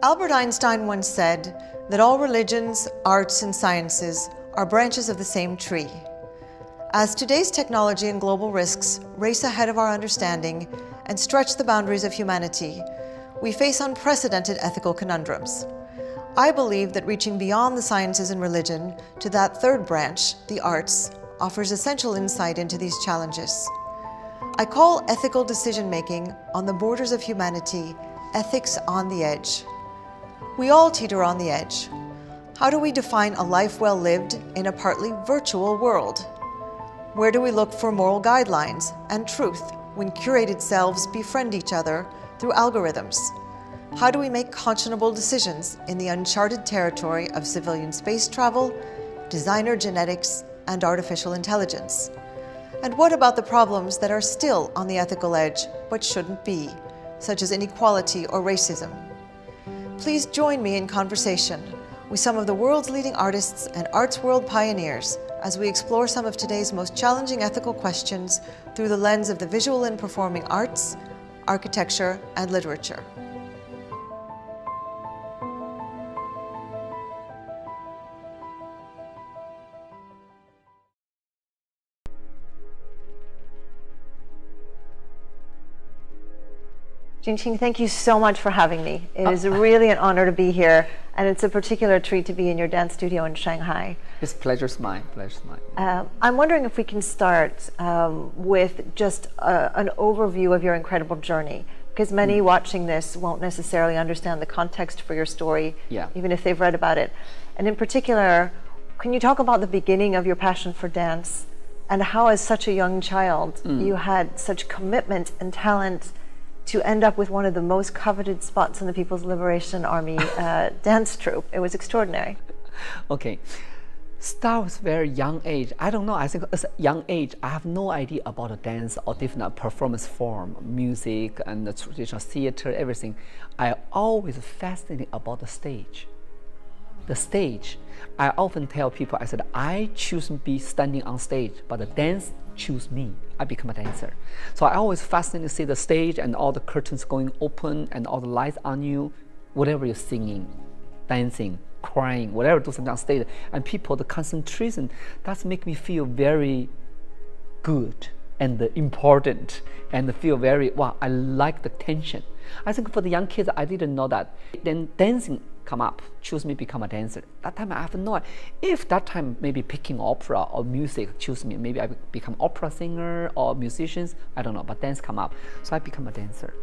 Albert Einstein once said that all religions, arts, and sciences are branches of the same tree. As today's technology and global risks race ahead of our understanding and stretch the boundaries of humanity, we face unprecedented ethical conundrums. I believe that reaching beyond the sciences and religion to that third branch, the arts, offers essential insight into these challenges. I call ethical decision-making on the borders of humanity ethics on the edge. We all teeter on the edge. How do we define a life well lived in a partly virtual world? Where do we look for moral guidelines and truth when curated selves befriend each other through algorithms? How do we make conscionable decisions in the uncharted territory of civilian space travel, designer genetics, and artificial intelligence? And what about the problems that are still on the ethical edge but shouldn't be, such as inequality or racism? Please join me in conversation with some of the world's leading artists and arts world pioneers as we explore some of today's most challenging ethical questions through the lens of the visual and performing arts, architecture, and literature. Jin Xing, thank you so much for having me. It is really an honor to be here, and it's a particular treat to be in your dance studio in Shanghai. It's pleasure's mine, pleasure's mine. I'm wondering if we can start with just an overview of your incredible journey, because many watching this won't necessarily understand the context for your story, even if they've read about it. And in particular, can you talk about the beginning of your passion for dance, and how as such a young child you had such commitment and talent to end up with one of the most coveted spots in the People's Liberation Army dance troupe? It was extraordinary. Okay, start with very young age. I don't know, I think as a young age, I have no idea about a dance or different performance form, music and the traditional theater, everything. I always fascinated about the stage. The stage. I often tell people, I said, I choose to be standing on stage, but the dance choose me. I become a dancer. So I always fascinated to see the stage and all the curtains going open and all the lights on you, whatever you're singing, dancing, crying, whatever, do something on stage. And people, the concentration, that's make me feel very good and important and feel very, wow, I like the tension. I think for the young kids, I didn't know that. Then dancing come up, choose me become a dancer. That time I have no idea. If that time maybe picking opera or music choose me, maybe I become opera singer or musicians, I don't know, but dance come up. So I become a dancer.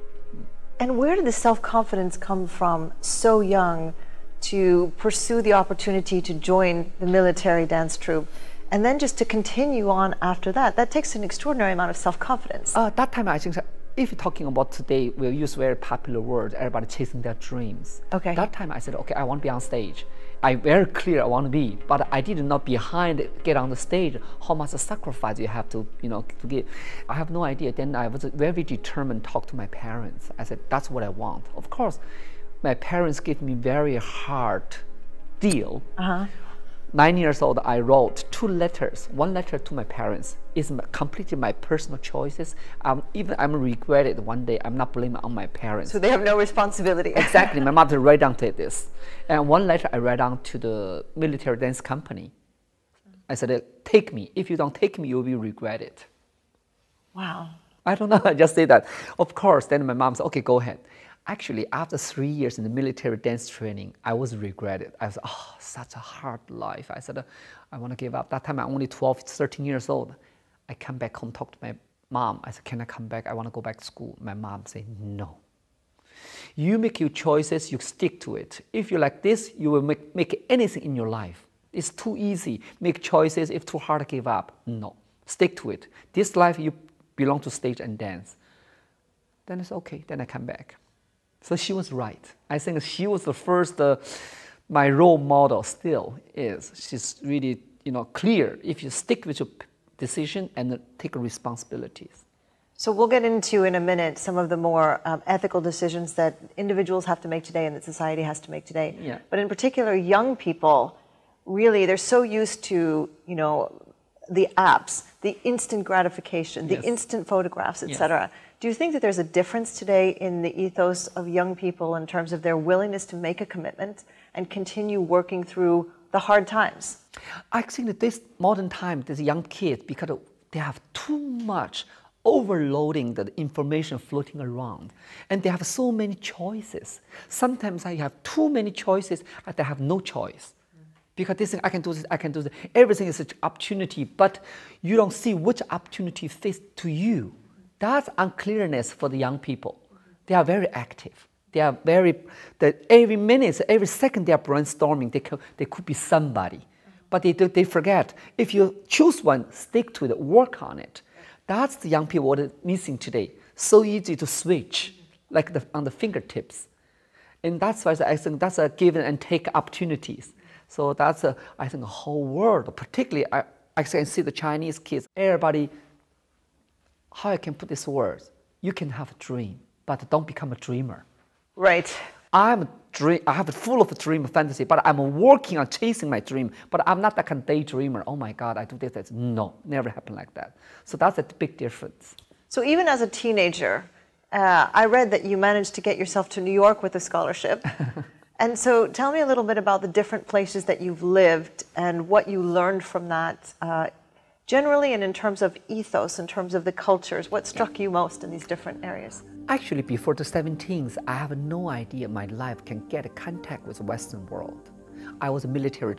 And where did the self-confidence come from so young to pursue the opportunity to join the military dance troupe? And then just to continue on after that, that takes an extraordinary amount of self-confidence. That time I think, if you're talking about today, we'll use very popular words, everybody chasing their dreams. Okay. That time I said, okay, I want to be on stage. I very clear I want to be, but I did not behind it, get on the stage, how much sacrifice you have to, to give. I have no idea. Then I was very determined to talk to my parents. I said, that's what I want. Of course, my parents gave me very hard deal. 9 years old, I wrote 2 letters. 1 letter to my parents. It's completely my personal choices. Even I'm regretted one day. I'm not blaming on my parents. So they have no responsibility. Exactly. My mother write down to this. And 1 letter I write down to the military dance company. I said, take me. If you don't take me, you'll be regretted. Wow. I don't know. I just say that. Of course, then my mom said, okay, go ahead. Actually, after 3 years in the military dance training, I was regretted. I was, oh, such a hard life. I said, I want to give up. That time I'm only 12, 13 years old. I come back home, talk to my mom. I said, can I come back? I want to go back to school. My mom said, no. You make your choices, you stick to it. If you're like this, you will make anything in your life. It's too easy. Make choices. If too hard to give up, no. Stick to it. This life, you belong to stage and dance. Then it's okay. Then I come back. So she was right. I think she was the first, my role model still is. She's really, clear. If you stick with your decision and take responsibilities. So we'll get into in a minute some of the more ethical decisions that individuals have to make today and that society has to make today. Yeah. But in particular, young people, really, they're so used to, the apps, the instant gratification, the instant photographs, etc. Do you think that there's a difference today in the ethos of young people in terms of their willingness to make a commitment and continue working through the hard times? I think that this modern time, these young kids, because they have too much overloading the information floating around, and they have so many choices. Sometimes I have too many choices that I have no choice. Because this thing, I can do this, I can do this. Everything is an opportunity, but you don't see which opportunity fits to you. That's unclearness for the young people. They are very active. They are every minute, every second they are brainstorming. They could be somebody. But they forget, if you choose one, stick to it, work on it. That's the young people what are missing today. So easy to switch, like on the fingertips. And that's why I think that's a give and take opportunities. So that's, I think, a whole world, particularly, I can see the Chinese kids, everybody, how I can put this word, you can have a dream, but don't become a dreamer. Right. I have full of dream fantasy, but I'm working on chasing my dream, but I'm not that kind of daydreamer. Oh my God, I do this. No, never happened like that. So that's a big difference. So even as a teenager, I read that you managed to get yourself to New York with a scholarship. And so tell me a little bit about the different places that you've lived and what you learned from that, generally and in terms of ethos, in terms of the cultures. What struck you most in these different areas? Actually, before the 17th, I have no idea my life can get a contact with the Western world. I was military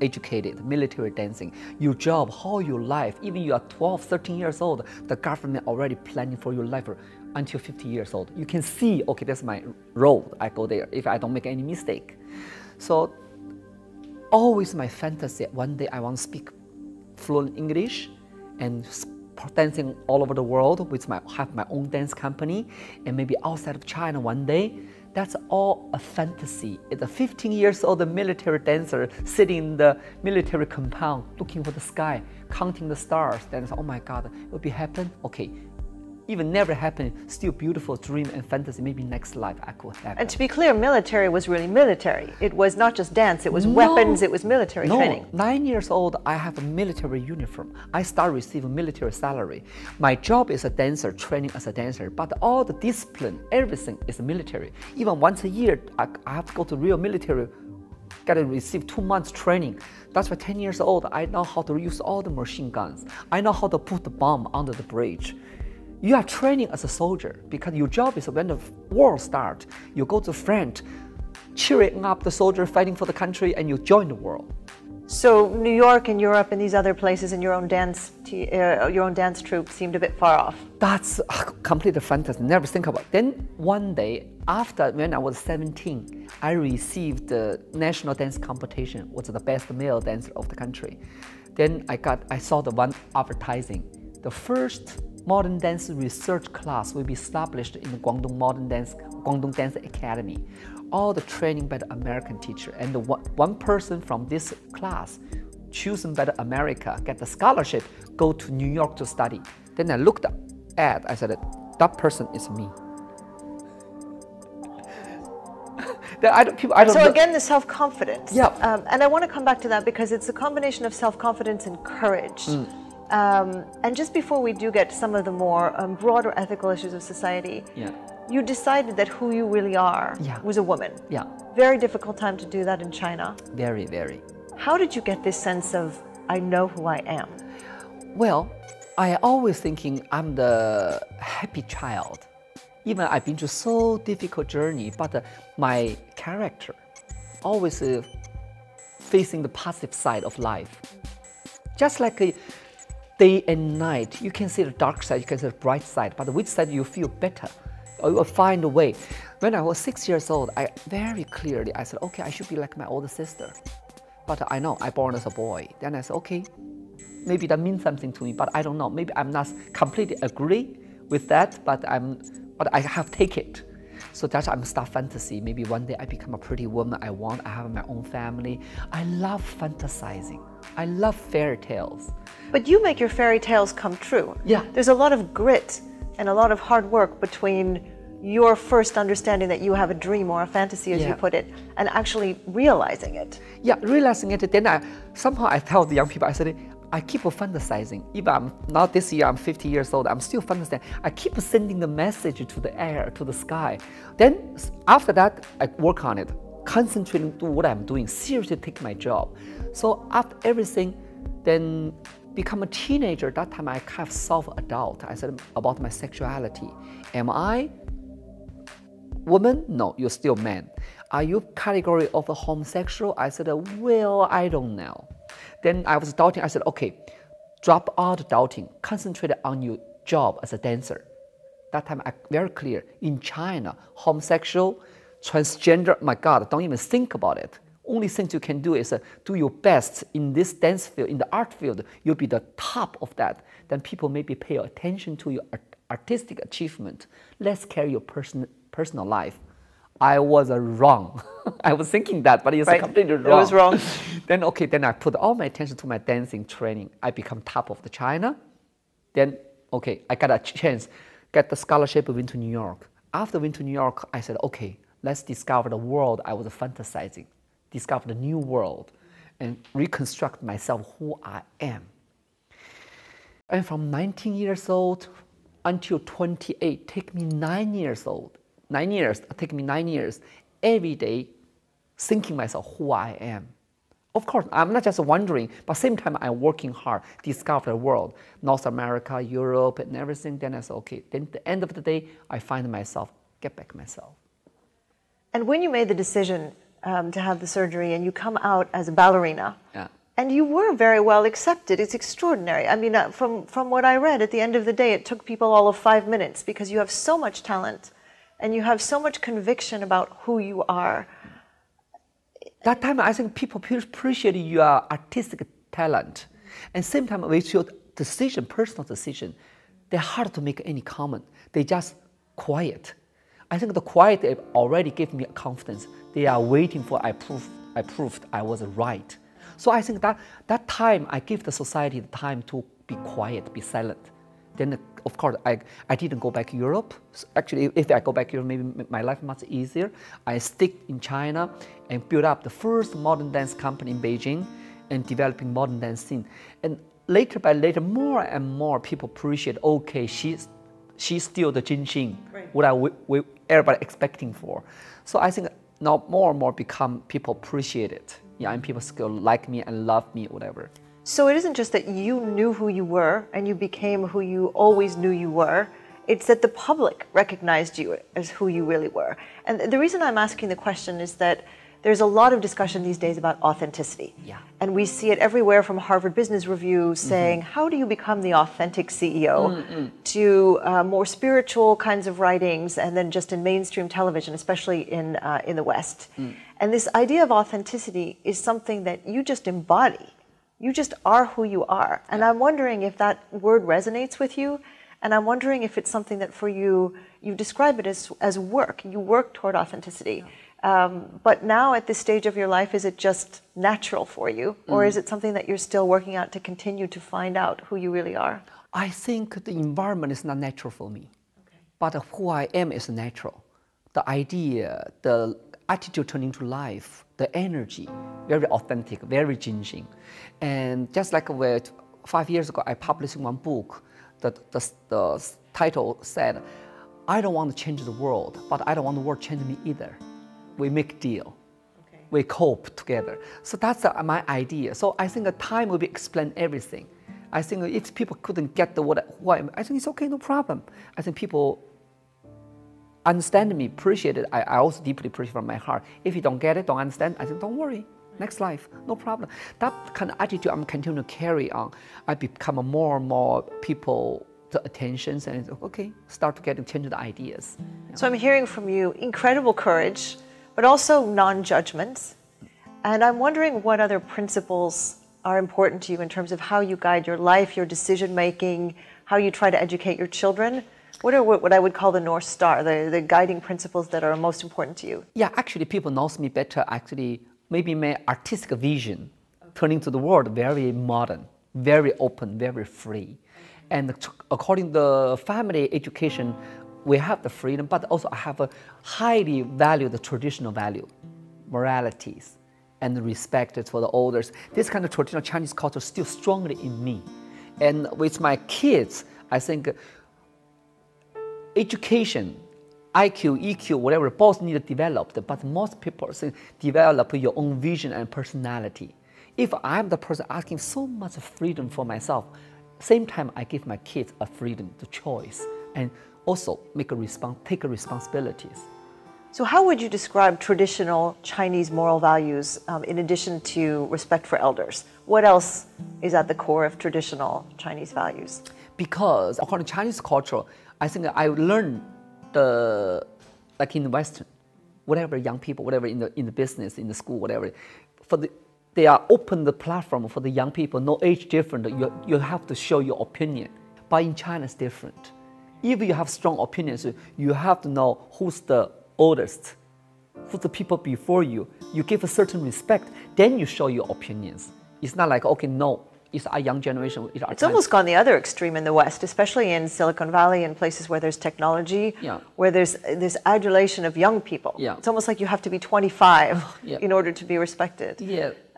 educated, military dancing. Your job, how your life, even you are 12, 13 years old, the government already planning for your life until 50 years old. You can see, okay, that's my road. I go there if I don't make any mistake. So always my fantasy, one day I want to speak fluent English and dancing all over the world with have my own dance company and maybe outside of China one day. That's all a fantasy. It's a 15 years old military dancer sitting in the military compound looking for the sky, counting the stars. Then, oh my God, will it happen? Okay. Even never happened, still beautiful dream and fantasy, maybe next life I could happen. And to be clear, military was really military. It was not just dance, it was weapons, it was military training. 9 years old, I have a military uniform. I start receiving military salary. My job is a dancer, training as a dancer, but all the discipline, everything is military. Even once a year, I have to go to real military, got to receive 2 months training. That's why 10 years old, I know how to use all the machine guns. I know how to put the bomb under the bridge. You are training as a soldier because your job is when the war starts, you go to front, cheering up the soldier fighting for the country, and you join the war. So New York and Europe and these other places and your own dance troupe seemed a bit far off. That's completely fantastic. Never think about it. Then one day, after when I was 17, I received the national dance competition. Was the best male dancer of the country. Then I saw the one advertising. The first modern dance research class will be established in the Guangdong Dance Academy. All the training by the American teacher, and the one person from this class chosen by the America get the scholarship, go to New York to study. Then I looked at, I said, that person is me. So again, the self-confidence. Yeah. And I want to come back to that because it's a combination of self-confidence and courage. And just before we do get to some of the more broader ethical issues of society, you decided that who you really are was a woman. Yeah. Very difficult time to do that in China. Very, very. How did you get this sense of, I know who I am? Well, I always thinking I'm the happy child. Even I've been through so difficult journey, but my character always facing the positive side of life. Just like day and night, you can see the dark side, you can see the bright side, but which side you feel better, or you will find a way. When I was 6 years old, I very clearly, I said, okay, I should be like my older sister. But I know, I born as a boy. Then I said, okay, maybe that means something to me, but I don't know. Maybe I'm not completely agree with that, but I have take it. So that's I'm start fantasy. Maybe one day I become a pretty woman. I have my own family. I love fantasizing. I love fairy tales. But you make your fairy tales come true. Yeah. There's a lot of grit and a lot of hard work between your first understanding that you have a dream or a fantasy, as you put it, and actually realizing it. Yeah, realizing it. Then somehow I tell the young people, I said, I keep fantasizing. Even I'm not this year, I'm 50 years old, I'm still fantasizing. I keep sending the message to the air, to the sky. Then after that, I work on it, concentrating on what I'm doing, seriously take my job. So after everything, then become a teenager. That time I kind of self-adult. I said about my sexuality. Am I woman? No, you're still man. Are you category of a homosexual? I said, well, I don't know. Then I was doubting. I said, okay, drop out doubting. Concentrate on your job as a dancer. That time I very clear. In China, homosexual, transgender, my God, don't even think about it. Only thing you can do is do your best in this dance field, in the art field. You'll be the top of that. Then people maybe pay attention to your artistic achievement. Let's carry your personal life. I was wrong. I was thinking that, but it's completely wrong. It was wrong. Then, okay, then I put all my attention to my dancing training. I become top of the China. Then, okay, I got a chance, get the scholarship, went to New York. After I went to New York, I said, okay, let's discover the world I was fantasizing, discover the new world, and reconstruct myself who I am. And from 19 years old until 28, take me 9 years old. 9 years, take me 9 years, every day thinking myself who I am. Of course, I'm not just wondering, but same time I'm working hard, discover the world, North America, Europe, and everything. Then I said, okay, then at the end of the day, I find myself, get back myself. And when you made the decision to have the surgery and you come out as a ballerina, and you were very well accepted, it's extraordinary. I mean, from what I read, at the end of the day, it took people all of 5 minutes because you have so much talent. And you have so much conviction about who you are. That time, I think people appreciate your artistic talent. And same time, with your decision, personal decision, they're hard to make any comment. They just quiet. I think the quiet already gave me confidence. They are waiting for I proved I was right. So I think that time, I give the society the time to be quiet, be silent. Then, of course, I didn't go back to Europe. Actually, if I go back to Europe, maybe my life much easier. I stick in China and build up the first modern dance company in Beijing and developing modern dance scene. And later by later, more and more people appreciate, okay, she's still the Jin Xing, what everybody expecting for. So I think now more and more people appreciate it. Yeah, and people still like me and love me, whatever. So it isn't just that you knew who you were and you became who you always knew you were. It's that the public recognized you as who you really were. And the reason I'm asking the question is that there's a lot of discussion these days about authenticity. Yeah. And we see it everywhere from Harvard Business Review saying, how do you become the authentic CEO, to more spiritual kinds of writings, and then just in mainstream television, especially in the West. And this idea of authenticity is something that you just embody. You just are who you are. And I'm wondering if that word resonates with you. And I'm wondering if it's something that for you, you describe it as work. You work toward authenticity. But now at this stage of your life, is it just natural for you? Or is it something that you're still working out to continue to find out who you really are? I think the environment is not natural for me. Okay. But who I am is natural. The idea, the attitude turning to life, the energy, very authentic, very Jin Xing. And just like 5 years ago, I published one book. The title said, I don't want to change the world, but I don't want the world to change me either. We make deal. Okay. We cope together. So that's my idea. So I think the time will explain everything. I think if people couldn't get who I am, I think it's okay, no problem. I think people understand me, appreciate it. I also deeply appreciate from my heart. If you don't get it, don't understand, I think don't worry. Next life, no problem. That kind of attitude I'm continuing to carry on. I become more and more people the attentions and okay, start to change the ideas. So I'm hearing from you incredible courage, but also non-judgment. And I'm wondering what other principles are important to you in terms of how you guide your life, your decision-making, how you try to educate your children. What are what I would call the North Star, the guiding principles that are most important to you? Yeah, actually people know me better. Actually, maybe my artistic vision, turning to the world very modern, very open, very free. And according to the family education, we have the freedom, but also I have a highly valued traditional value, moralities, and respect for the elders. This kind of traditional Chinese culture is still strongly in me. And with my kids, I think education, IQ, EQ, whatever, both need to develop, but most people think develop your own vision and personality. If I'm the person asking so much freedom for myself, same time I give my kids a freedom to choice and also take responsibilities. So how would you describe traditional Chinese moral values in addition to respect for elders? What else is at the core of traditional Chinese values? Because according to Chinese culture, I think I learned like in the Western, whatever young people, whatever in the business, in the school, whatever, they are open the platform for the young people, no age different, you have to show your opinion. But in China it's different. If you have strong opinions, you have to know who's the oldest, who's the people before you. You give a certain respect, then you show your opinions. It's not like, okay, no, it's our young generation. It's almost gone the other extreme in the West, especially in Silicon Valley and places where there's technology, where there's this adulation of young people. It's almost like you have to be 25 in order to be respected.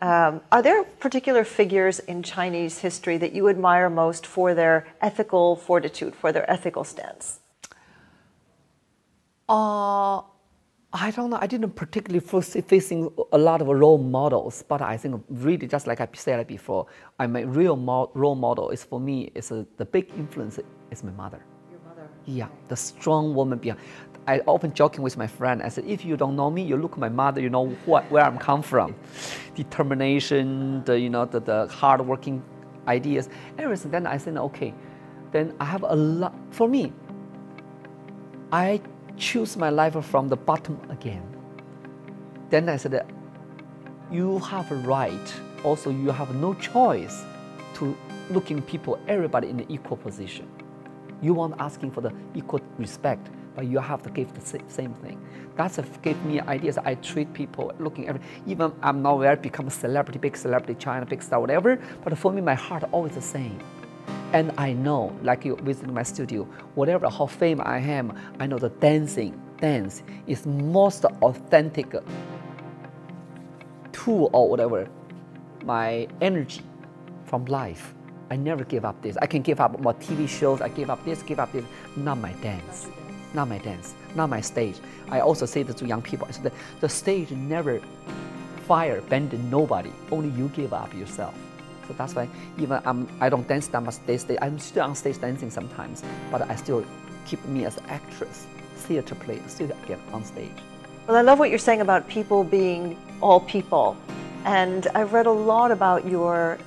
Are there particular figures in Chinese history that you admire most for their ethical fortitude, for their ethical stance? I don't know. I didn't particularly facing a lot of role models, but I think really just like I said before, my real role model is for me is the big influence is my mother. Your mother. Yeah, the strong woman behind. I often joking with my friend. I said, if you don't know me, you look at my mother, you know where I'm come from, determination, the hardworking ideas, everything. Then I said, okay, then I have a lot. For me, I choose my life from the bottom again. Then I said, you have a right, also you have no choice to looking people, everybody in the equal position. You want asking for the equal respect, but you have to give the same thing. That's gave me ideas. I treat people looking even I'm now where I become a celebrity, big celebrity, China, big star, whatever, but for me, my heart always the same. And I know, like you visit my studio, whatever how famous I am, I know the dance is most authentic tool or whatever, my energy from life. I never give up this. I can give up more TV shows, I give up this, not my dance, not my dance, not my stage. I also say this to young people, I said the stage never abandon nobody, only you give up yourself. So that's why even I don't dance that much stage. I'm still on stage dancing sometimes, but I still keep me as an actress, theater player, still get on stage. Well, I love what you're saying about people being all people. And I've read a lot about your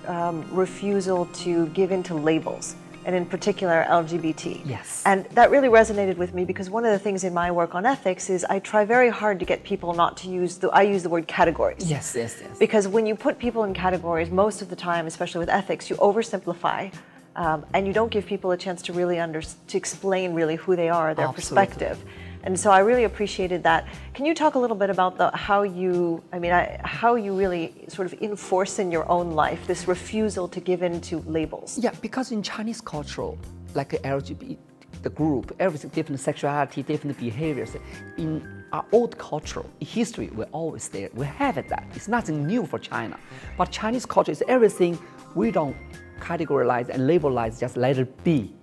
refusal to give in to labels, and in particular LGBT. Yes. And that really resonated with me because one of the things in my work on ethics is I try very hard to get people not to use I use the word categories. Yes. Because when you put people in categories, most of the time, especially with ethics, you oversimplify and you don't give people a chance to really to explain really who they are, their perspective. And so I really appreciated that. Can you talk a little bit about how you really sort of enforce in your own life this refusal to give in to labels? Yeah, because in Chinese culture, like LGBT, the group, everything, different sexuality, different behaviors, in our old cultural history, we're always there. We have it that. It's nothing new for China. But Chinese culture is everything we don't categorize and labelize, just let it be.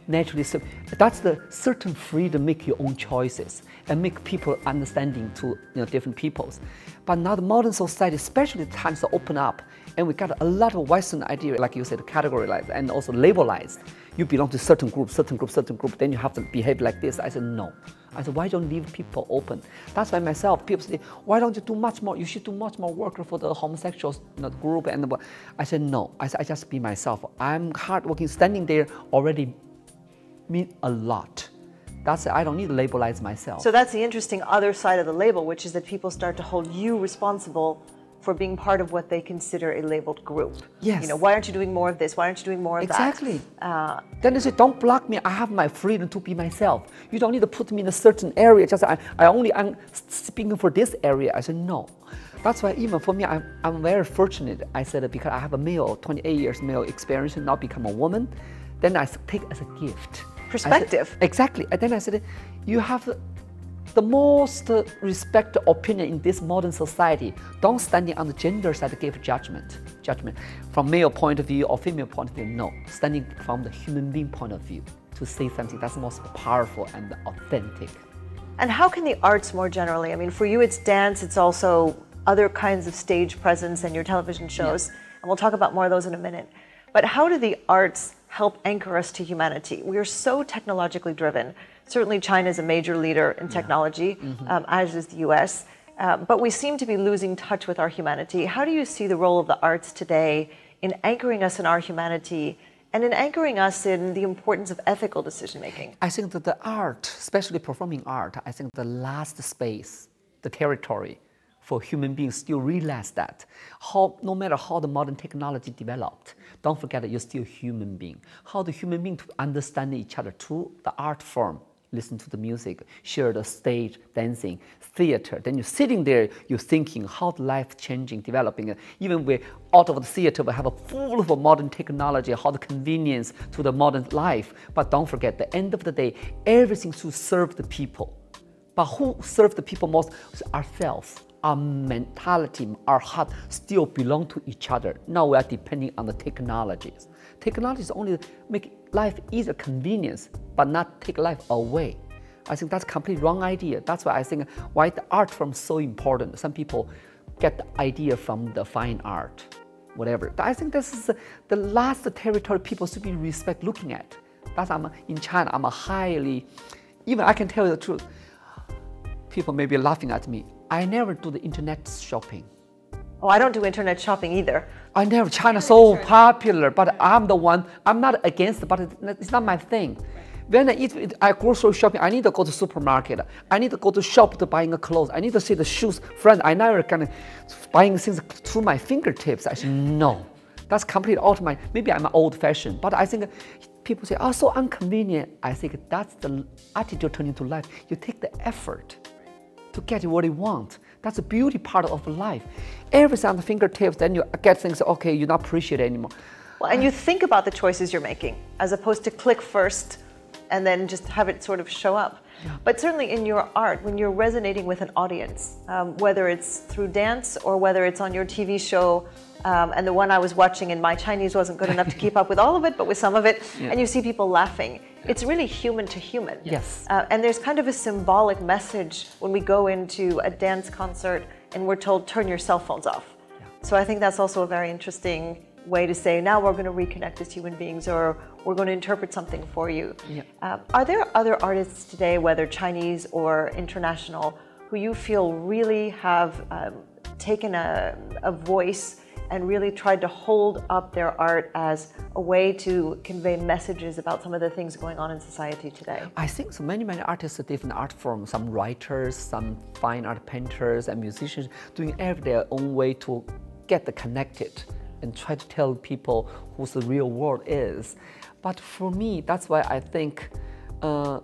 Naturally, so that's the certain freedom to make your own choices and make people understanding to different peoples. But now the modern society, especially the times to open up, and we got a lot of Western ideas, like you said, categorized and also labelized. You belong to certain group, then you have to behave like this. I said, no. I said, why don't you leave people open? That's why myself, people say, why don't you do much more? You should do much more work for the homosexuals group. And I said, no. I said, I just be myself. I'm hardworking, standing there already mean a lot. That's it. I don't need to labelize myself. So that's the interesting other side of the label, which is that people start to hold you responsible for being part of what they consider a labeled group. Yes. Why aren't you doing more of this? Why aren't you doing more of exactly. that? Then they say, don't block me. I have my freedom to be myself. You don't need to put me in a certain area. Just I'm speaking for this area. I said, no. That's why even for me, I'm very fortunate. I said, because I have a 28 years male experience and now become a woman, then I take it as a gift. Perspective. Said, exactly. And then I said, you have the most respected opinion in this modern society. Don't standing on the gender side give judgment. From male point of view or female point of view, no. Standing from the human being point of view to say something that's most powerful and authentic. And how can the arts more generally, I mean, for you it's dance, it's also other kinds of stage presence and your television shows, and we'll talk about more of those in a minute. But how do the arts help anchor us to humanity? We are so technologically driven. Certainly China is a major leader in technology, as is the US, but we seem to be losing touch with our humanity. How do you see the role of the arts today in anchoring us in our humanity and in anchoring us in the importance of ethical decision-making? I think that the art, especially performing art, I think the last space, the territory for human beings still realize that no matter how the modern technology developed, don't forget that you're still a human being. How the human being to understand each other through the art form, listen to the music, share the stage, dancing, theater. Then you're sitting there, you're thinking how the life changing, developing. Even we out of the theater, we have a full of modern technology, how the convenience to the modern life. But don't forget, at the end of the day, everything should serve the people. But who serve the people most? Ourselves. Our mentality, our heart still belong to each other. Now we are depending on the technologies. Technologies only make life easier, convenience, but not take life away. I think that's a completely wrong idea. That's why I think why the art form is so important. Some people get the idea from the fine art, whatever. I think this is the last territory people should be respect looking at. That's in China, I'm a highly, even I can tell you the truth. People may be laughing at me. I never do the internet shopping. Oh, I don't do internet shopping either. I never. China's so popular, but I'm the one. I'm not against it, but it's not my thing. When I grocery shopping, I need to go to supermarket. I need to go to shop to buying clothes. I need to see the shoes. Friend, I never can buying things through my fingertips. I said no. That's completely out of my. Maybe I'm old-fashioned, but I think people say, "Oh, so inconvenient." I think that's the attitude turning to life. You take the effort to get what you want. That's the beauty part of life. Everything on the fingertips, then you get things, okay, you're not appreciated anymore. Well, and you think about the choices you're making, as opposed to click first and then just have it sort of show up. Yeah. But certainly in your art, when you're resonating with an audience, whether it's through dance or whether it's on your TV show, and the one I was watching, and my Chinese wasn't good enough to keep up with all of it, but with some of it, and you see people laughing. It's really human to human. Yes. And there's kind of a symbolic message when we go into a dance concert and we're told, turn your cell phones off. Yeah. So I think that's also a very interesting way to say, now we're going to reconnect as human beings, or we're going to interpret something for you. Yeah. Are there other artists today, whether Chinese or international, who you feel really have taken a voice and really tried to hold up their art as a way to convey messages about some of the things going on in society today? I think so many artists, different art forms, some writers, some fine art painters and musicians doing every their own way to get connected and try to tell people who the real world is. But for me, that's why I think the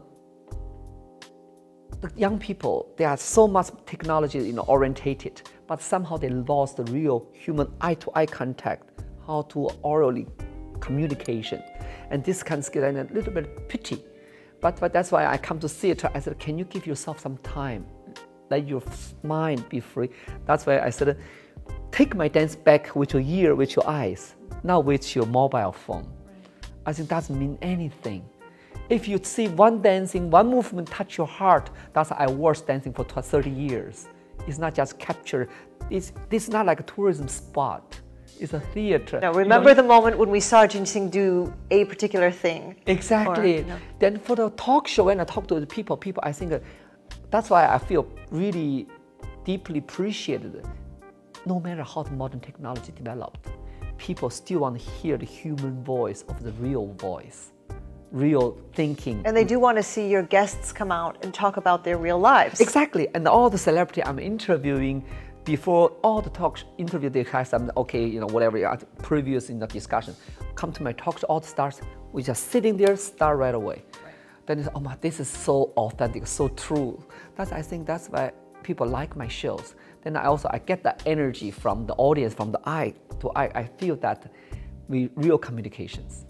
young people, they are so much technology orientated, but somehow they lost the real human eye-to-eye contact, how to orally communication. And this can get a little bit pity. But that's why I come to theater. I said, can you give yourself some time? Let your mind be free. That's why I said, take my dance back with your ear, with your eyes, not with your mobile phone. I think that doesn't mean anything. If you see one dancing, one movement touch your heart, that's why I was dancing for 30 years. It's not just capture. This is not like a tourism spot. It's a theater. Now remember the moment when we saw Jin Xing do a particular thing. Exactly. Or, Then for the talk show, when I talk to the people, I think that's why I feel really deeply appreciated. No matter how the modern technology developed, people still want to hear the human voice of the real voice. Real thinking. And they do want to see your guests come out and talk about their real lives. Exactly. And all the celebrity I'm interviewing, before all the talk interview, they have some, okay, whatever, previous in the discussion, come to my talk show, all the stars, we just sitting there, start right away. Right. Then it's, oh my, this is so authentic, so true. I think that's why people like my shows. Then I get the energy from the audience, from the eye to eye. I feel that real communications.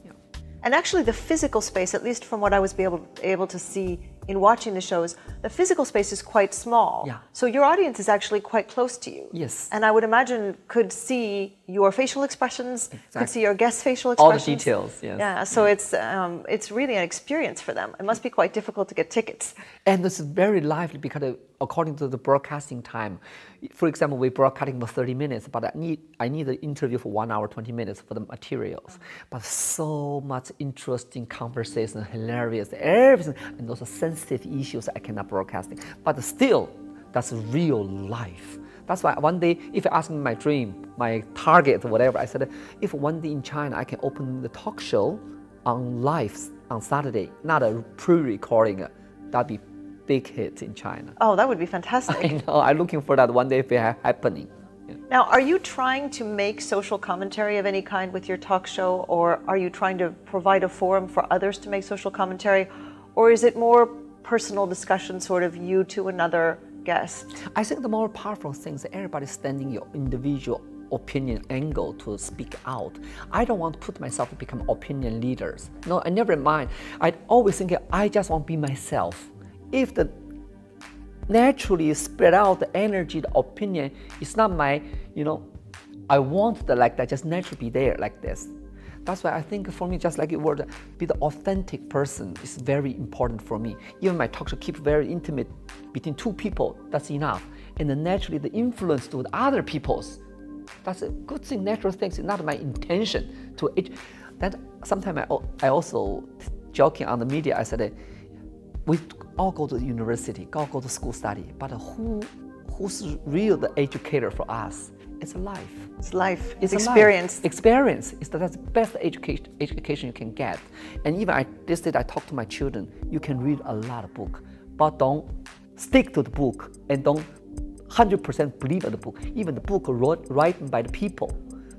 And actually the physical space, at least from what I was able to see in watching the shows, the physical space is quite small. Yeah. So your audience is actually quite close to you. Yes. And I would imagine could see your facial expressions, Exactly. could see your guests' facial All the expressions. details, yes. Yeah, so it's really an experience for them. It must be quite difficult to get tickets. And it's very lively because according to the broadcasting time, for example, we're broadcasting for 30 minutes, but I need an interview for 1 hour, 20 minutes for the materials. But so much interesting conversation, hilarious, everything, and those sensitive issues I cannot broadcasting. But still, that's real life. That's why one day, if you ask me my dream, my target, whatever, I said, if one day in China I can open the talk show on live on Saturday, not a pre-recording, that'd be big hit in China. Oh, that would be fantastic. I know, I'm looking for that one day if it happening. Yeah. Now, are you trying to make social commentary of any kind with your talk show, or are you trying to provide a forum for others to make social commentary, or is it more personal discussion, sort of you to another guest? I think the more powerful thing is everybody standing your individual opinion angle to speak out. I don't want to put myself to become opinion leaders. No, I never mind. I always think I just want to be myself. If the naturally spread out the energy, the opinion, it's not my, I want the like that, just naturally be there like this. That's why I think for me, just like it word, be the authentic person is very important for me. Even my talk show keep very intimate between two people, that's enough. And then naturally the influence to the other people's, that's a good thing, natural things, it's not my intention to that sometimes I also joking on the media, I said, we all go to university, all go to school study, but who's real the educator for us? It's life. It's life. It's experience. Experience. That's the best education you can get. And even I talk to my children, you can read a lot of books, but don't stick to the book and don't 100% believe in the book. Even the book written by the people.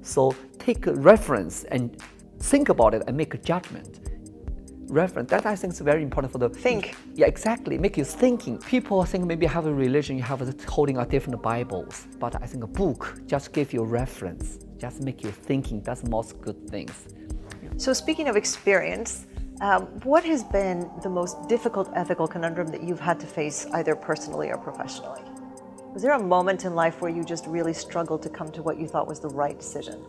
So take a reference and think about it and make a judgment. Reference, that I think is very important for the think. Yeah, exactly. Make you thinking. People think maybe have a religion, you have holding a different Bibles, but I think a book just give you a reference, just make you thinking. That's most good things. So speaking of experience, what has been the most difficult ethical conundrum that you've had to face either personally or professionally? Was there a moment in life where you just really struggled to come to what you thought was the right decision?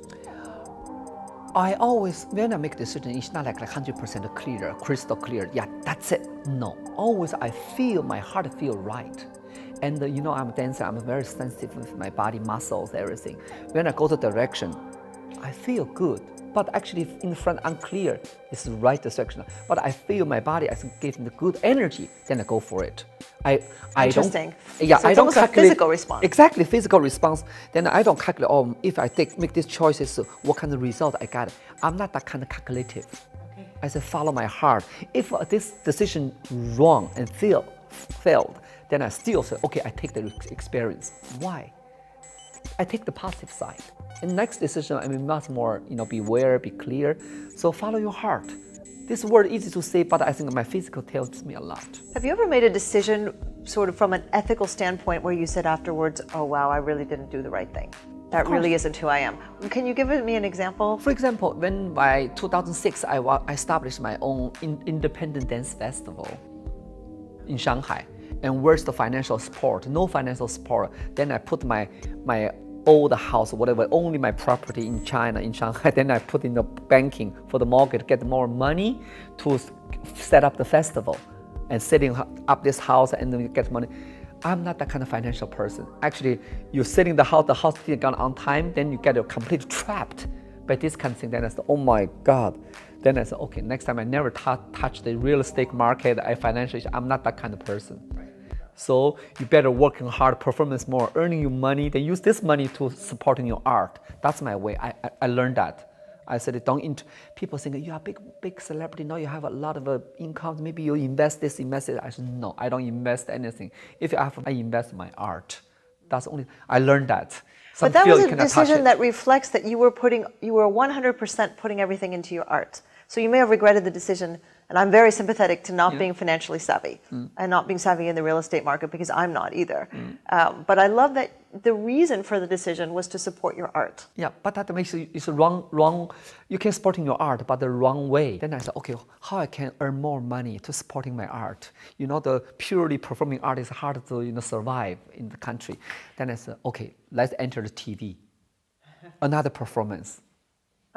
I always, when I make a decision, it's not like 100% clear, crystal clear. Yeah, that's it. No, always I feel, my heart feel right. And I'm a dancer, I'm very sensitive with my body muscles, everything. When I go to direction, I feel good. But actually in front, unclear, it's the right direction. But I feel my body, I think, giving the good energy, then I go for it. Interesting. Yeah, so I don't calculate a physical response. Exactly, physical response. Then I don't calculate, if I make these choices, what kind of result I got. I'm not that kind of calculative. Okay. I say follow my heart. If this decision wrong and failed, then I still say, okay, I take the experience. Why? I take the positive side. And next decision, I mean, much more, be aware, be clear. So follow your heart. This word easy to say, but I think my physical tells me a lot. Have you ever made a decision sort of from an ethical standpoint where you said afterwards, oh wow, I really didn't do the right thing? That really isn't who I am. Can you give me an example? For example, when by 2006, I established my own independent dance festival in Shanghai. And where's the financial support? No financial support. Then I put my old house, whatever, only my property in China, in Shanghai. Then I put in the banking for the market, get more money to set up the festival and setting up this house and then you get money. I'm not that kind of financial person. Actually, you're setting the house didn't go on time, then you get completely trapped by this kind of thing. Then I said, oh my God. Then I said, okay, next time I never touch the real estate market, I'm not that kind of person. So you better working hard, performance more, earning your money, then use this money to supporting your art. That's my way. I learned that. I said, people think, you're a big celebrity, now you have a lot of income, maybe you invest this, invest it. I said, no, I don't invest anything. I invest in my art. That's only, I learned that. But that was a decision that reflects that you were 100% putting everything into your art. So you may have regretted the decision, and I'm very sympathetic to not being financially savvy and not being savvy in the real estate market because I'm not either. But I love that the reason for the decision was to support your art. Yeah, but that makes it's wrong. You can supporting your art, but the wrong way. Then I said, okay, how I can earn more money to supporting my art? You know, the purely performing art is hard to survive in the country. Then I said, okay, let's enter the TV, another performance.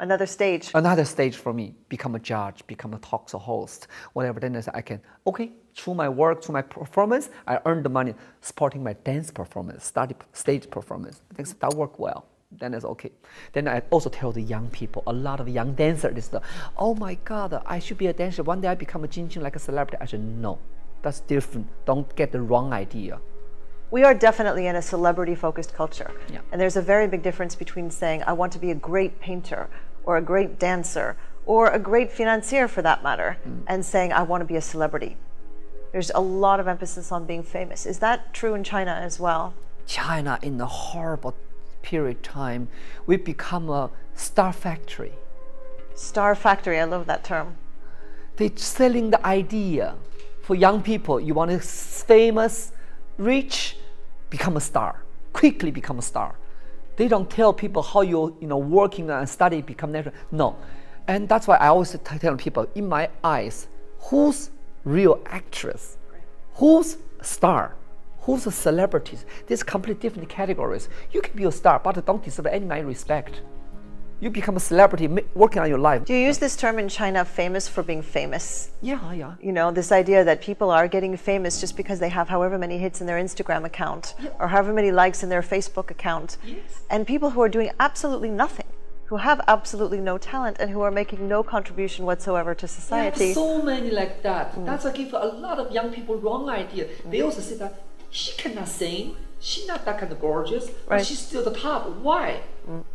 Another stage. Another stage for me, become a judge, become a talk show host, whatever. Then I said, I can, okay, through my work, through my performance, I earn the money supporting my dance performance, stage performance. I think that worked well. Then I said, okay. Then I also tell the young people, a lot of young dancers, oh my God, I should be a dancer. One day I become a Jin Xing like a celebrity. I said, no, that's different. Don't get the wrong idea. We are definitely in a celebrity-focused culture. Yeah. And there's a very big difference between saying, I want to be a great painter, or a great dancer, or a great financier for that matter, and saying, I want to be a celebrity. There's a lot of emphasis on being famous. Is that true in China as well? China, in a horrible period of time, we've become a star factory. Star factory, I love that term. They're selling the idea for young people. You want to be famous, rich, become a star, quickly become a star. They don't tell people how you working and study become natural. No, and that's why I always tell people, in my eyes, who's real actress, who's star, who's a celebrities? These completely different categories. You can be a star, but don't deserve any my respect. You become a celebrity working on your life. Do you use this term in China, famous for being famous? Yeah, yeah. You know, this idea that people are getting famous just because they have however many hits in their Instagram account, or however many likes in their Facebook account. Yes. And people who are doing absolutely nothing, who have absolutely no talent, and who are making no contribution whatsoever to society. Yeah, so many like that. That's what gives a lot of young people wrong idea. They also say that she cannot sing, she's not that kind of gorgeous, but she's still the top. Why?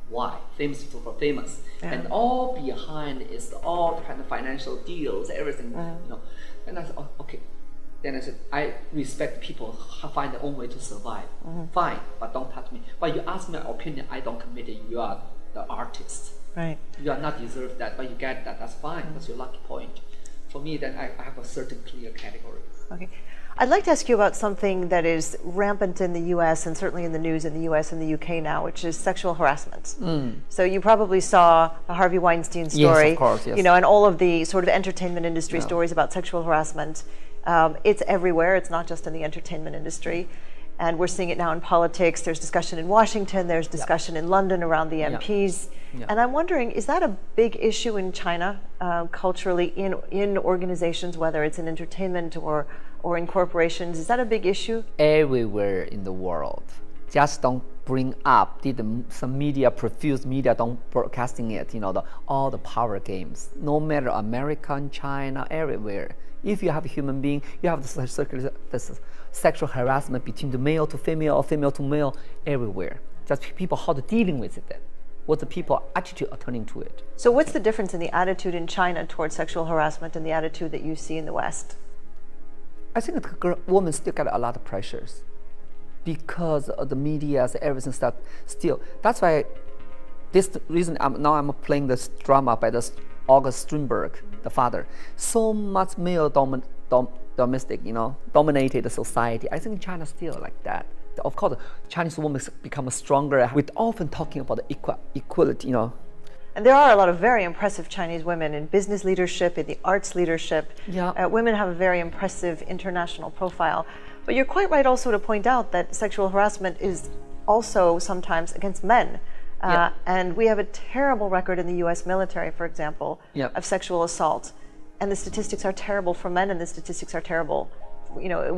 Why? Famous people are famous. Yeah. And all behind is all kind of financial deals, everything, you know. And I said, oh, okay. Then I said, I respect people find their own way to survive. Fine, but don't touch me. But you ask my opinion, I don't commit it. You are the artist. Right. You are not deserve that, but you get that. That's fine. That's your lucky point. For me, then I have a certain clear category. Okay. I'd like to ask you about something that is rampant in the US and certainly in the news in the US and the UK now, which is sexual harassment. So you probably saw the Harvey Weinstein story, yes, of course, yes. You know, and all of the sort of entertainment industry stories about sexual harassment. It's everywhere. It's not just in the entertainment industry. And we're seeing it now in politics. There's discussion in Washington. There's discussion in London around the MPs. And I'm wondering, is that a big issue in China, culturally, in organizations, whether it's in entertainment or in corporations? Is that a big issue? Everywhere in the world. Just don't bring up, some media, profuse media, don't broadcasting it, you know, all the power games. No matter America, China, everywhere. If you have a human being, you have this sexual harassment between the male to female or female to male everywhere. Just people how to dealing with it. What the people attitude are turning to it. So what's the difference in the attitude in China towards sexual harassment and the attitude that you see in the West? I think the women still got a lot of pressures because of the media, everything stuff still. That's why this reason I'm playing this drama by this August Strindberg, the father. So much male domestic, you know, dominated the society. I think China still like that. Of course, Chinese women become stronger. We're often talking about the equality, you know. And there are a lot of very impressive Chinese women in business leadership, in the arts leadership. Yeah. Women have a very impressive international profile. But you're quite right also to point out that sexual harassment is also sometimes against men. And we have a terrible record in the US military, for example, of sexual assault. And the statistics are terrible for men, and the statistics are terrible, you know,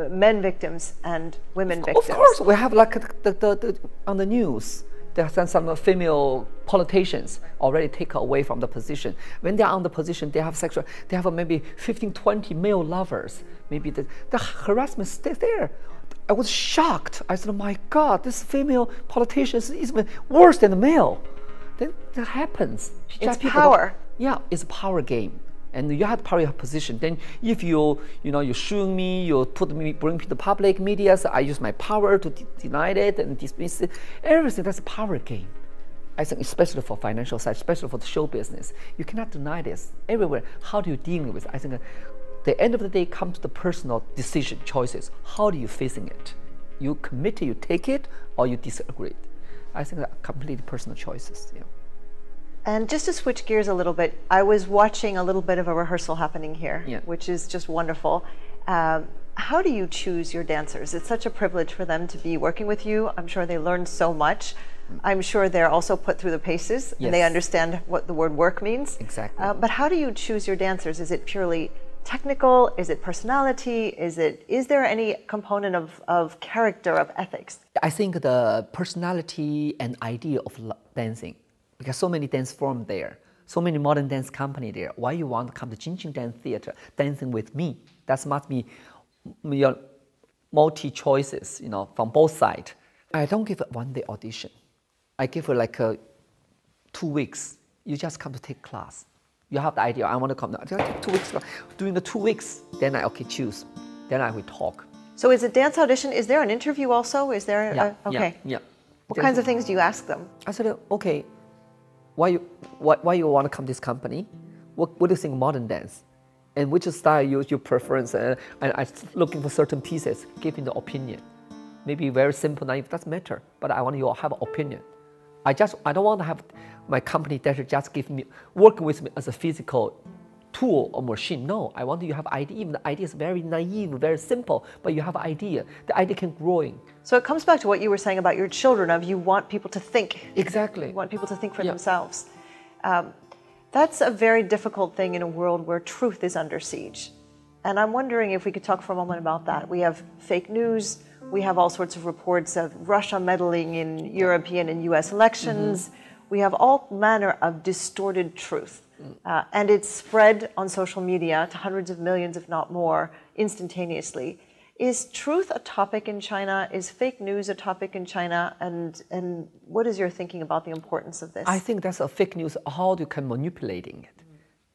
men victims and women victims. Of course, we have like on the news, there are some female politicians already taken away from the position. When they're on the position, they have maybe 15, 20 male lovers. Maybe the harassment stays there. I was shocked. I said, oh my God, this female politician is even worse than the male. Then that happens. It's power. Yeah, it's a power game. And you have to power your position. Then if you sue me, you bring to the public media, so I use my power to deny it and dismiss it. Everything, that's a power game. I think especially for financial side, especially for the show business, you cannot deny this. Everywhere, how do you deal with it? I think at the end of the day comes to the personal decision choices. How do you facing it? You commit, you take it, or you disagree. I think that completely personal choices. Yeah. And just to switch gears a little bit, I was watching a little bit of a rehearsal happening here, which is just wonderful. How do you choose your dancers? It's such a privilege for them to be working with you. I'm sure they learn so much. I'm sure they're also put through the paces and they understand what the word work means. Exactly. But how do you choose your dancers? Is it purely technical? Is it personality? Is there any component of character, of ethics? I think the personality and idea of dancing, because so many dance forms there, so many modern dance company there. Why you want to come to Jin Xing Dance Theatre dancing with me? That must be your multi-choices, you know, from both sides. I don't give a one-day audition. I give it like 2 weeks. You just come to take class. You have the idea, I want to come. 2 weeks. During the 2 weeks, then I choose. Then I will talk. So is it dance audition? Is there an interview also? Is there okay? Yeah. What kinds of things do you ask them? I said, okay, why you want to come to this company? What do you think modern dance? And which style your preference? And I'm looking for certain pieces, giving the opinion. Maybe very simple, naive, doesn't matter. But I want you to have an opinion. I don't want to have my company that just working with me as a physical tool or machine. No, I want you to have idea. Even the idea is very naive, very simple, but you have an idea. The idea can growing. So it comes back to what you were saying about your children, of you want people to think. Exactly. You want people to think for themselves. That's a very difficult thing in a world where truth is under siege. And I'm wondering if we could talk for a moment about that. We have fake news. We have all sorts of reports of Russia meddling in European and US elections. We have all manner of distorted truth. And it's spread on social media to hundreds of millions, if not more, instantaneously. Is truth a topic in China? Is fake news a topic in China? And what is your thinking about the importance of this? I think that's a fake news, how you can manipulating it.